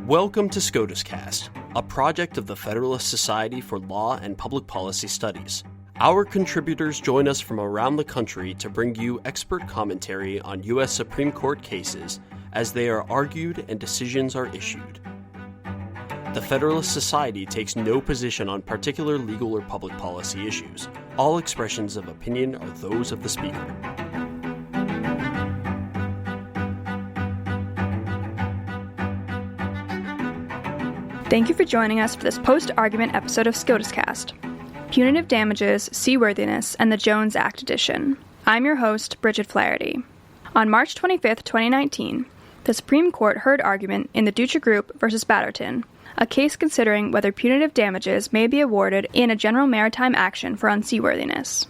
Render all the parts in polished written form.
Welcome to SCOTUScast, a project of the Federalist Society for Law and Public Policy Studies. Our contributors join us from around the country to bring you expert commentary on U.S. Supreme Court cases as they are argued and decisions are issued. The Federalist Society takes no position on particular legal or public policy issues. All expressions of opinion are those of the speaker. Thank you for joining us for this post-argument episode of SCOTUScast, Punitive Damages, Seaworthiness, and the Jones Act edition. I'm your host, Bridget Flaherty. On March 25, 2019, the Supreme Court heard argument in the Dutra Group v. Batterton, a case considering whether punitive damages may be awarded in a general maritime action for unseaworthiness.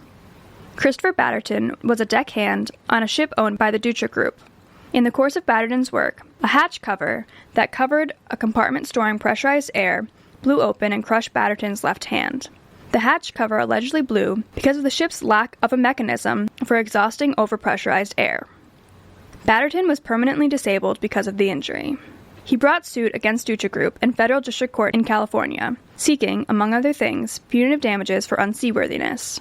Christopher Batterton was a deckhand on a ship owned by the Dutra Group. In the course of Batterton's work, a hatch cover that covered a compartment storing pressurized air blew open and crushed Batterton's left hand. The hatch cover allegedly blew because of the ship's lack of a mechanism for exhausting over-pressurized air. Batterton was permanently disabled because of the injury. He brought suit against Dutra Group in Federal District Court in California, seeking, among other things, punitive damages for unseaworthiness.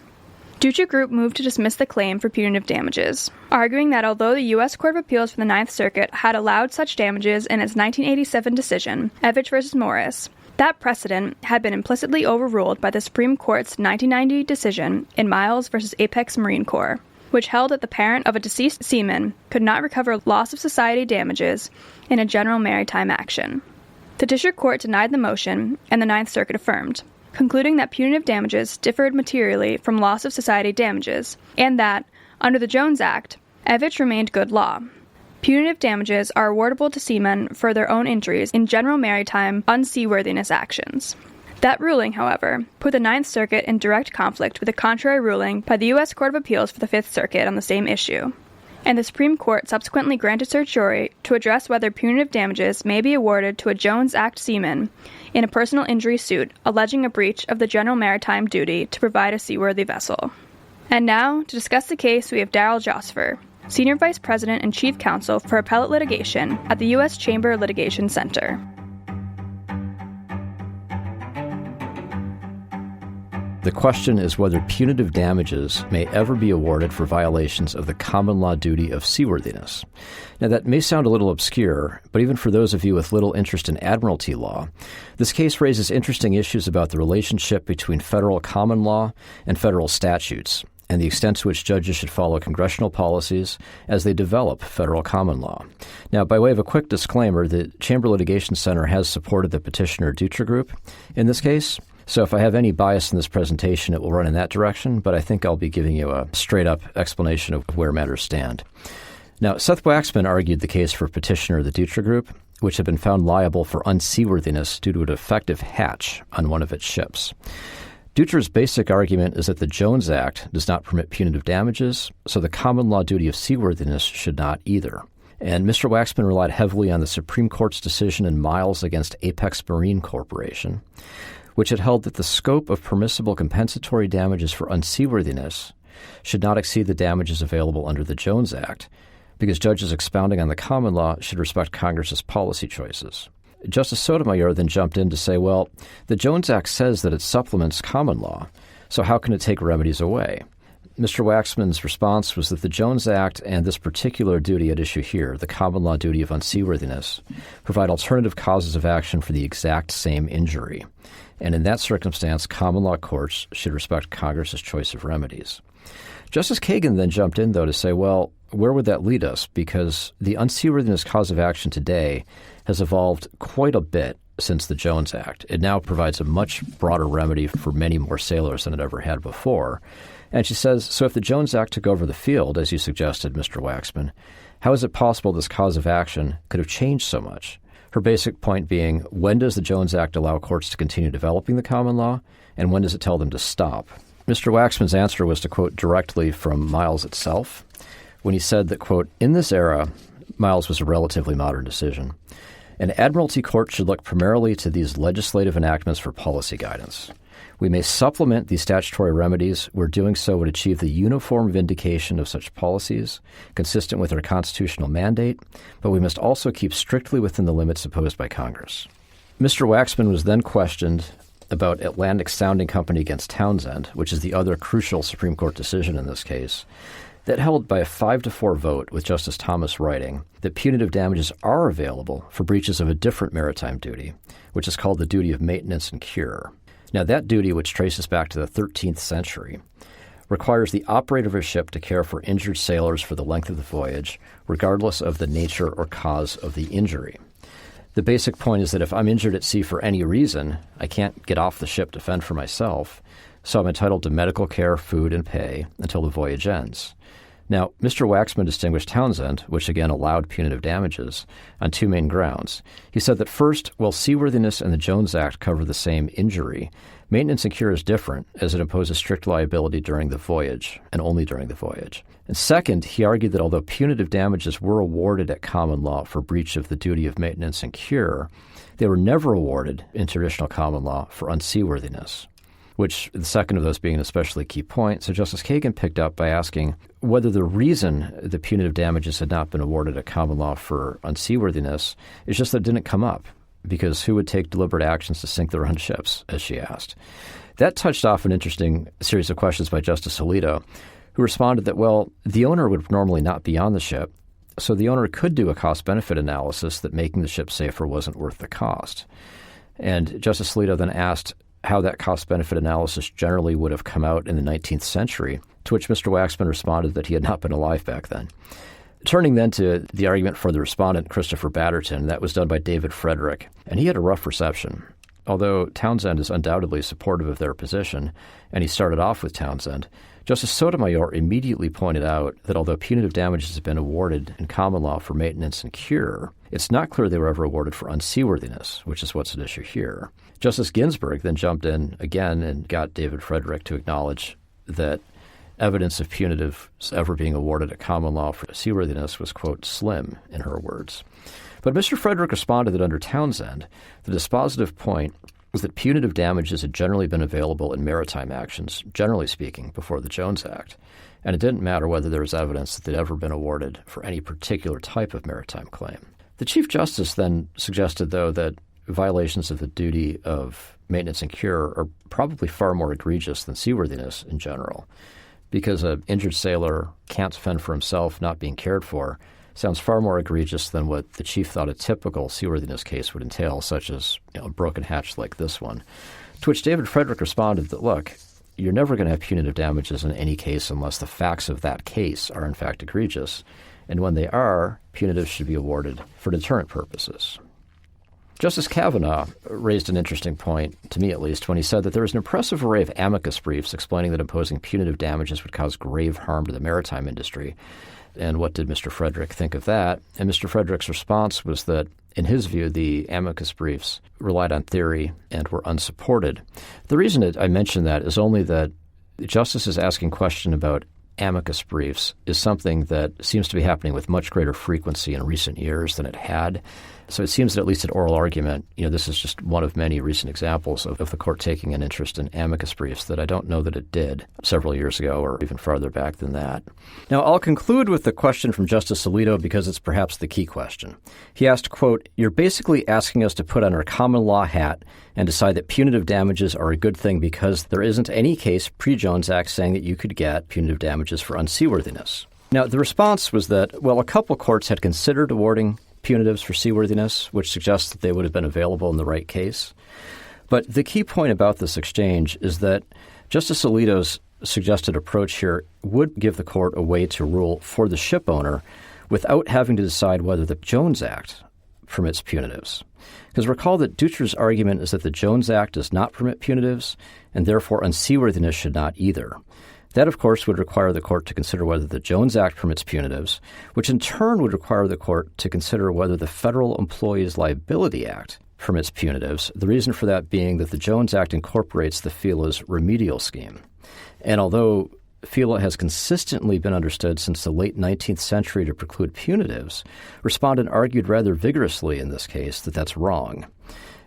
Dutra Group moved to dismiss the claim for punitive damages, arguing that although the U.S. Court of Appeals for the Ninth Circuit had allowed such damages in its 1987 decision, Evich v. Morris, that precedent had been implicitly overruled by the Supreme Court's 1990 decision in Miles v. Apex Marine Corp, which held that the parent of a deceased seaman could not recover loss of society damages in a general maritime action. The District Court denied the motion, and the Ninth Circuit affirmed, concluding that punitive damages differed materially from loss of society damages, and that, under the Jones Act, Evich remained good law. Punitive damages are awardable to seamen for their own injuries in general maritime unseaworthiness actions. That ruling, however, put the Ninth Circuit in direct conflict with a contrary ruling by the U.S. Court of Appeals for the Fifth Circuit on the same issue, and the Supreme Court subsequently granted certiorari to address whether punitive damages may be awarded to a Jones Act seaman in a personal injury suit alleging a breach of the general maritime duty to provide a seaworthy vessel. And now, to discuss the case, we have Daryl Josfer, Senior Vice President and Chief Counsel for Appellate Litigation at the U.S. Chamber Litigation Center. The question is whether punitive damages may ever be awarded for violations of the common law duty of seaworthiness. Now, that may sound a little obscure, but even for those of you with little interest in admiralty law, this case raises interesting issues about the relationship between federal common law and federal statutes, and the extent to which judges should follow congressional policies as they develop federal common law. Now, by way of a quick disclaimer, the Chamber Litigation Center has supported the petitioner Dutra Group in this case. So if I have any bias in this presentation, it will run in that direction, but I think I'll be giving you a straight-up explanation of where matters stand. Now, Seth Waxman argued the case for petitioner the Dutra Group, which had been found liable for unseaworthiness due to a defective hatch on one of its ships. Dutra's basic argument is that the Jones Act does not permit punitive damages, so the common law duty of seaworthiness should not either. And Mr. Waxman relied heavily on the Supreme Court's decision in Miles against Apex Marine Corporation, which had held that the scope of permissible compensatory damages for unseaworthiness should not exceed the damages available under the Jones Act, because judges expounding on the common law should respect Congress's policy choices. Justice Sotomayor then jumped in to say, well, the Jones Act says that it supplements common law, so how can it take remedies away? Mr. Waxman's response was that the Jones Act and this particular duty at issue here, the common law duty of unseaworthiness, provide alternative causes of action for the exact same injury. And in that circumstance, common law courts should respect Congress's choice of remedies. Justice Kagan then jumped in, though, to say, well, where would that lead us? Because the unseaworthiness cause of action today has evolved quite a bit since the Jones Act. It now provides a much broader remedy for many more sailors than it ever had before. And she says, so if the Jones Act took over the field, as you suggested, Mr. Waxman, how is it possible this cause of action could have changed so much? Her basic point being, when does the Jones Act allow courts to continue developing the common law, and when does it tell them to stop? Mr. Waxman's answer was to quote directly from Miles itself, when he said that, quote, in this era, Miles was a relatively modern decision, an admiralty court should look primarily to these legislative enactments for policy guidance. We may supplement these statutory remedies where doing so would achieve the uniform vindication of such policies, consistent with our constitutional mandate, but we must also keep strictly within the limits imposed by Congress. Mr. Waxman was then questioned about Atlantic Sounding Company against Townsend, which is the other crucial Supreme Court decision in this case, that held by a 5-4 vote with Justice Thomas writing that punitive damages are available for breaches of a different maritime duty, which is called the duty of maintenance and cure. Now, that duty, which traces back to the 13th century, requires the operator of a ship to care for injured sailors for the length of the voyage, regardless of the nature or cause of the injury. The basic point is that if I'm injured at sea for any reason, I can't get off the ship to fend for myself, so I'm entitled to medical care, food, and pay until the voyage ends. Now, Mr. Waxman distinguished Townsend, which again allowed punitive damages, on two main grounds. He said that first, while seaworthiness and the Jones Act cover the same injury, maintenance and cure is different, as it imposes strict liability during the voyage, and only during the voyage. And second, he argued that although punitive damages were awarded at common law for breach of the duty of maintenance and cure, they were never awarded in traditional common law for unseaworthiness, which the second of those being an especially key point. So Justice Kagan picked up by asking whether the reason the punitive damages had not been awarded at common law for unseaworthiness is just that it didn't come up, because who would take deliberate actions to sink their own ships, as she asked. That touched off an interesting series of questions by Justice Alito, who responded that, well, the owner would normally not be on the ship, so the owner could do a cost-benefit analysis that making the ship safer wasn't worth the cost. And Justice Alito then asked how that cost-benefit analysis generally would have come out in the 19th century, to which Mr. Waxman responded that he had not been alive back then. Turning then to the argument for the respondent, Christopher Batterton, that was done by David Frederick, and he had a rough reception. Although Townsend is undoubtedly supportive of their position, and he started off with Townsend, Justice Sotomayor immediately pointed out that although punitive damages have been awarded in common law for maintenance and cure, it's not clear they were ever awarded for unseaworthiness, which is what's at issue here. Justice Ginsburg then jumped in again and got David Frederick to acknowledge that evidence of punitives ever being awarded at common law for seaworthiness was, quote, slim, in her words. But Mr. Frederick responded that under Townsend, the dispositive point was that punitive damages had generally been available in maritime actions, generally speaking, before the Jones Act, and it didn't matter whether there was evidence that they'd ever been awarded for any particular type of maritime claim. The Chief Justice then suggested, though, that violations of the duty of maintenance and cure are probably far more egregious than seaworthiness in general, because an injured sailor can't fend for himself, not being cared for, sounds far more egregious than what the Chief thought a typical seaworthiness case would entail, such as a broken hatch like this one. To which David Frederick responded that, look, you're never going to have punitive damages in any case unless the facts of that case are in fact egregious, and when they are, punitives should be awarded for deterrent purposes. Justice Kavanaugh raised an interesting point, to me at least, when he said that there was an impressive array of amicus briefs explaining that imposing punitive damages would cause grave harm to the maritime industry. And what did Mr. Frederick think of that? And Mr. Frederick's response was that, in his view, the amicus briefs relied on theory and were unsupported. The reason I mention that is only that the Justice is asking question about amicus briefs is something that seems to be happening with much greater frequency in recent years than it had. So it seems that at least at oral argument, this is just one of many recent examples of the court taking an interest in amicus briefs that I don't know that it did several years ago or even farther back than that. Now, I'll conclude with the question from Justice Alito because it's perhaps the key question. He asked, quote, "You're basically asking us to put on our common law hat and decide that punitive damages are a good thing because there isn't any case pre-Jones Act saying that you could get punitive damages for unseaworthiness." Now, the response was that, well, a couple courts had considered awarding punitives for seaworthiness, which suggests that they would have been available in the right case. But the key point about this exchange is that Justice Alito's suggested approach here would give the court a way to rule for the ship owner without having to decide whether the Jones Act permits punitives. Because recall that Dutra's argument is that the Jones Act does not permit punitives, and therefore unseaworthiness should not either. That, of course, would require the court to consider whether the Jones Act permits punitives, which in turn would require the court to consider whether the Federal Employees Liability Act permits punitives, the reason for that being that the Jones Act incorporates the FELA's remedial scheme. And although FELA has consistently been understood since the late 19th century to preclude punitives, respondent argued rather vigorously in this case that that's wrong.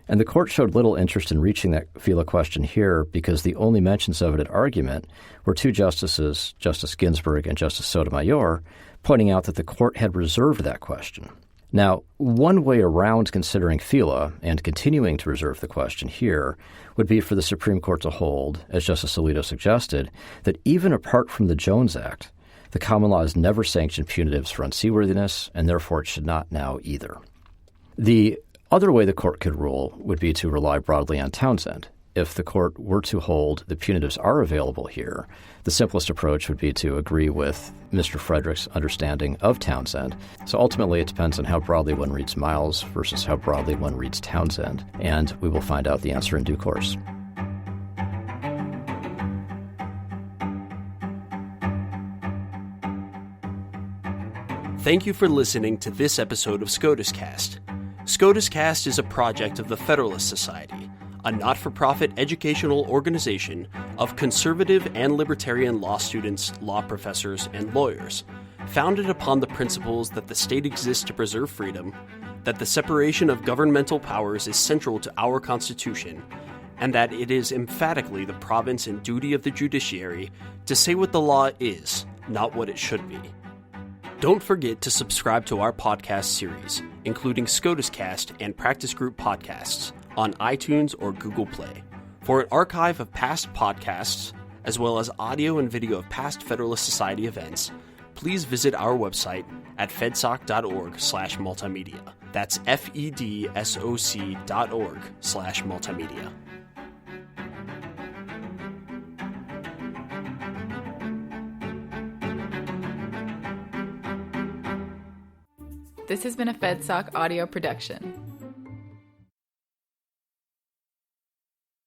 And the court showed little interest in reaching that FILA question here because the only mentions of it at argument were two justices, Justice Ginsburg and Justice Sotomayor, pointing out that the court had reserved that question. Now, one way around considering FILA and continuing to reserve the question here would be for the Supreme Court to hold, as Justice Alito suggested, that even apart from the Jones Act, the common law has never sanctioned punitives for unseaworthiness, and therefore it should not now either. The other way the court could rule would be to rely broadly on Townsend. If the court were to hold that punitives are available here, the simplest approach would be to agree with Mr. Frederick's understanding of Townsend. So ultimately, it depends on how broadly one reads Miles versus how broadly one reads Townsend, and we will find out the answer in due course. Thank you for listening to this episode of SCOTUScast. SCOTUScast is a project of the Federalist Society, a not-for-profit educational organization of conservative and libertarian law students, law professors, and lawyers, founded upon the principles that the state exists to preserve freedom, that the separation of governmental powers is central to our Constitution, and that it is emphatically the province and duty of the judiciary to say what the law is, not what it should be. Don't forget to subscribe to our podcast series, including SCOTUScast and Practice Group podcasts, on iTunes or Google Play. For an archive of past podcasts, as well as audio and video of past Federalist Society events, please visit our website at fedsoc.org/multimedia. That's fedsoc.org/multimedia. This has been a FedSoc audio production.